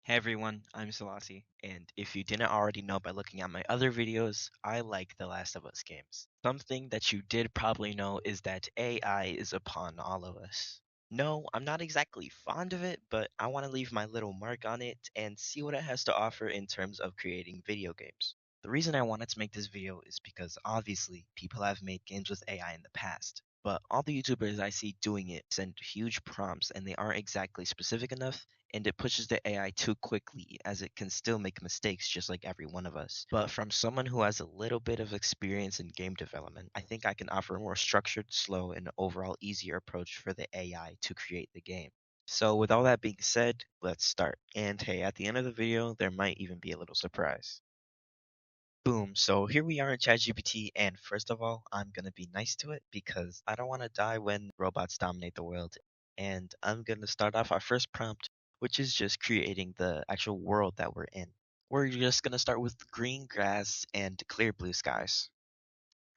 Hey everyone, I'm Selassie, and if you didn't already know by looking at my other videos, I like The Last of Us games. Something that you did probably know is that AI is upon all of us. No, I'm not exactly fond of it, but I want to leave my little mark on it and see what it has to offer in terms of creating video games. The reason I wanted to make this video is because obviously people have made games with AI in the past, but all the YouTubers I see doing it send huge prompts and they aren't exactly specific enough, and it pushes the AI too quickly as it can still make mistakes just like every one of us. But from someone who has a little bit of experience in game development, I think I can offer a more structured, slow, and overall easier approach for the AI to create the game. So with all that being said, let's start. And hey, at the end of the video, there might even be a little surprise. Boom. So here we are in ChatGPT, and first of all, I'm gonna be nice to it because I don't want to die when robots dominate the world. And I'm gonna start off our first prompt, which is just creating the actual world that we're in. We're just gonna start with green grass and clear blue skies.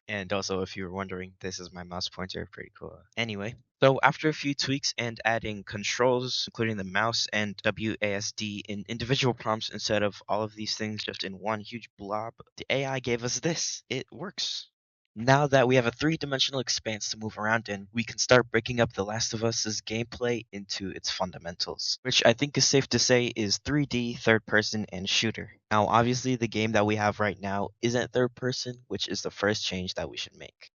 And also, if you were wondering, this is my mouse pointer. Pretty cool. Anyway, so after a few tweaks and adding controls, including the mouse and WASD in individual prompts instead of all of these things just in one huge blob, the AI gave us this. It works. Now that we have a three-dimensional expanse to move around in, we can start breaking up The Last of Us's gameplay into its fundamentals, which I think is safe to say is 3D, third person, and shooter. Now, obviously, the game that we have right now isn't third person, which is the first change that we should make.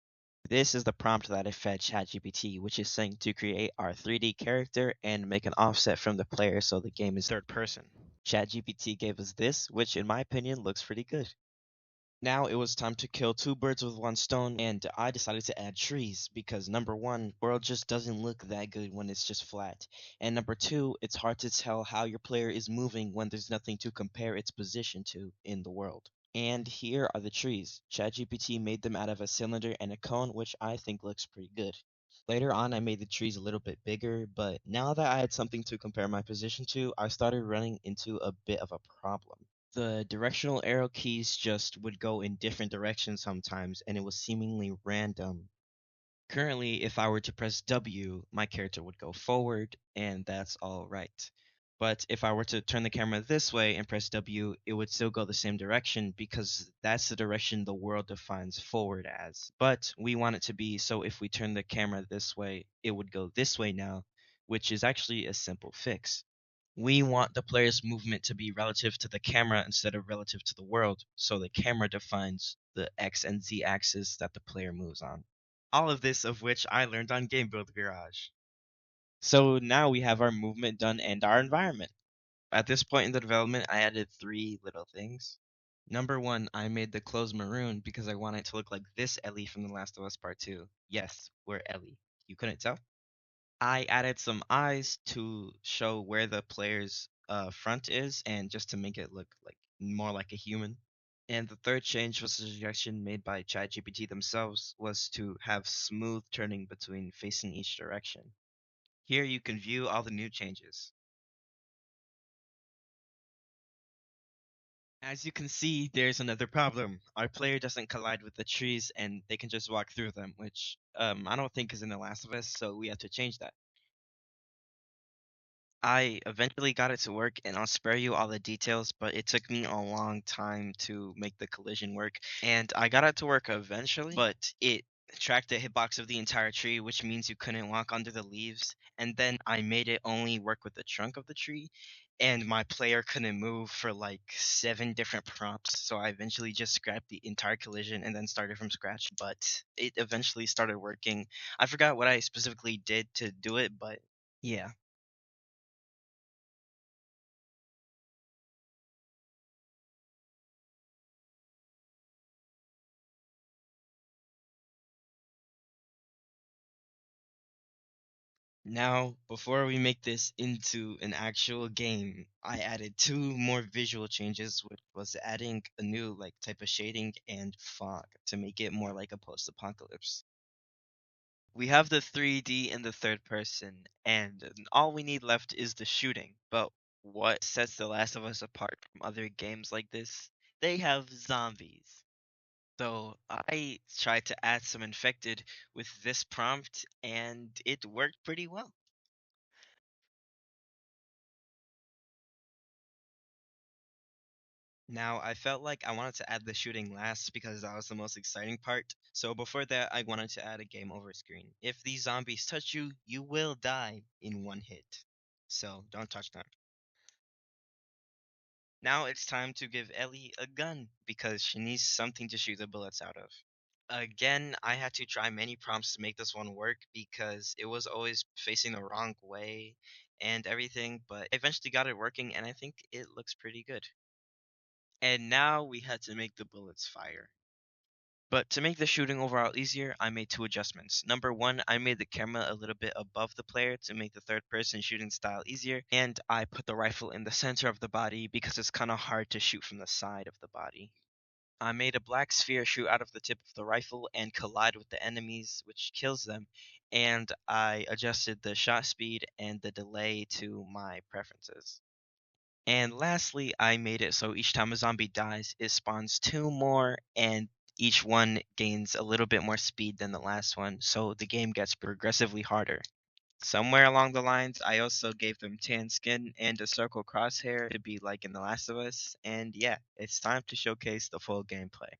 This is the prompt that I fed ChatGPT, which is saying to create our 3D character and make an offset from the player so the game is third person. ChatGPT gave us this, which in my opinion looks pretty good. Now it was time to kill two birds with one stone, and I decided to add trees because number one, world just doesn't look that good when it's just flat. And number two, it's hard to tell how your player is moving when there's nothing to compare its position to in the world. And here are the trees. ChatGPT made them out of a cylinder and a cone, which I think looks pretty good. Later on, I made the trees a little bit bigger, but now that I had something to compare my position to, I started running into a bit of a problem. The directional arrow keys just would go in different directions sometimes, and it was seemingly random. Currently, if I were to press W, my character would go forward, and that's all right. But if I were to turn the camera this way and press W, it would still go the same direction because that's the direction the world defines forward as. But we want it to be so if we turn the camera this way, it would go this way now, which is actually a simple fix. We want the player's movement to be relative to the camera instead of relative to the world, so the camera defines the X and Z axis that the player moves on. All of this of which I learned on Game Builder Garage. So now we have our movement done and our environment. At this point in the development, I added three little things. Number one, I made the clothes maroon because I want it to look like this Ellie from The Last of Us Part 2. Yes, we're Ellie. You couldn't tell? I added some eyes to show where the player's front is and just to make it look like more like a human. And the third change was a suggestion made by ChatGPT themselves was to have smooth turning between facing each direction. Here you can view all the new changes. As you can see, there's another problem. Our player doesn't collide with the trees and they can just walk through them, which I don't think is in The Last of Us, so we have to change that. I eventually got it to work, and I'll spare you all the details, but it took me a long time to make the collision work. And I got it to work eventually, but it tracked the hitbox of the entire tree, which means you couldn't walk under the leaves. And then I made it only work with the trunk of the tree, and my player couldn't move for like 7 different prompts. So I eventually just scrapped the entire collision and then started from scratch, but it eventually started working. I forgot what I specifically did to do it, but yeah. Now, before we make this into an actual game, I added two more visual changes, which was adding a new like type of shading and fog to make it more like a post-apocalypse. We have the 3D and the third person, and all we need left is the shooting. But what sets The Last of Us apart from other games like this? They have zombies. So I tried to add some infected with this prompt, and it worked pretty well. Now, I felt like I wanted to add the shooting last because that was the most exciting part. So before that, I wanted to add a game over screen. If these zombies touch you, you will die in one hit. So don't touch them. Now it's time to give Ellie a gun because she needs something to shoot the bullets out of. Again, I had to try many prompts to make this one work because it was always facing the wrong way and everything, but I eventually got it working and I think it looks pretty good. And now we had to make the bullets fire. But to make the shooting overall easier, I made two adjustments. Number one, I made the camera a little bit above the player to make the third person shooting style easier, and I put the rifle in the center of the body because it's kind of hard to shoot from the side of the body. I made a black sphere shoot out of the tip of the rifle and collide with the enemies, which kills them, and I adjusted the shot speed and the delay to my preferences. And lastly, I made it so each time a zombie dies, it spawns two more, and each one gains a little bit more speed than the last one, so the game gets progressively harder. Somewhere along the lines, I also gave them tan skin and a circle crosshair to be like in The Last of Us, and yeah, it's time to showcase the full gameplay.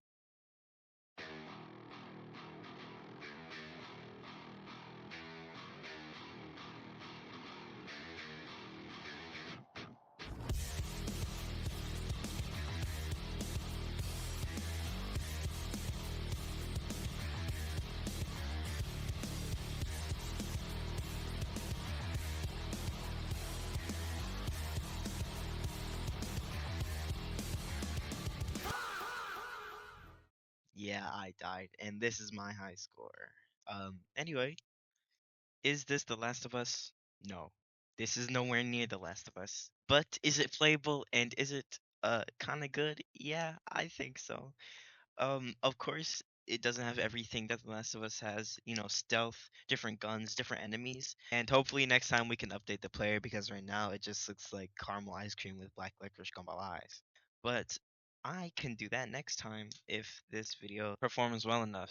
Yeah, I died, and this is my high score. Anyway, is this The Last of Us? No. This is nowhere near The Last of Us. But is it playable and is it kind of good? Yeah, I think so. Of course, it doesn't have everything that The Last of Us has, stealth, different guns, different enemies, and hopefully next time we can update the player because right now it just looks like caramel ice cream with black licorice gumball eyes. But I can do that next time if this video performs well enough.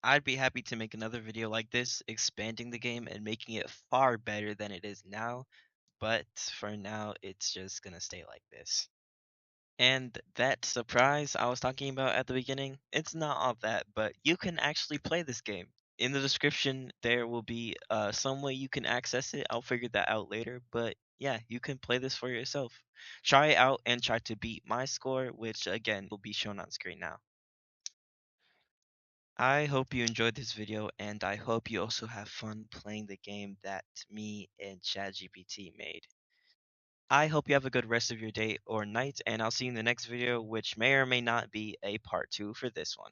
I'd be happy to make another video like this, expanding the game and making it far better than it is now, but for now, it's just gonna stay like this. And that surprise I was talking about at the beginning, it's not all that, but you can actually play this game. In the description, there will be some way you can access it. I'll figure that out later, but yeah, you can play this for yourself. Try it out and try to beat my score, which again will be shown on screen now. I hope you enjoyed this video, and I hope you also have fun playing the game that me and ChatGPT made. I hope you have a good rest of your day or night, and I'll see you in the next video, which may or may not be a part 2 for this one.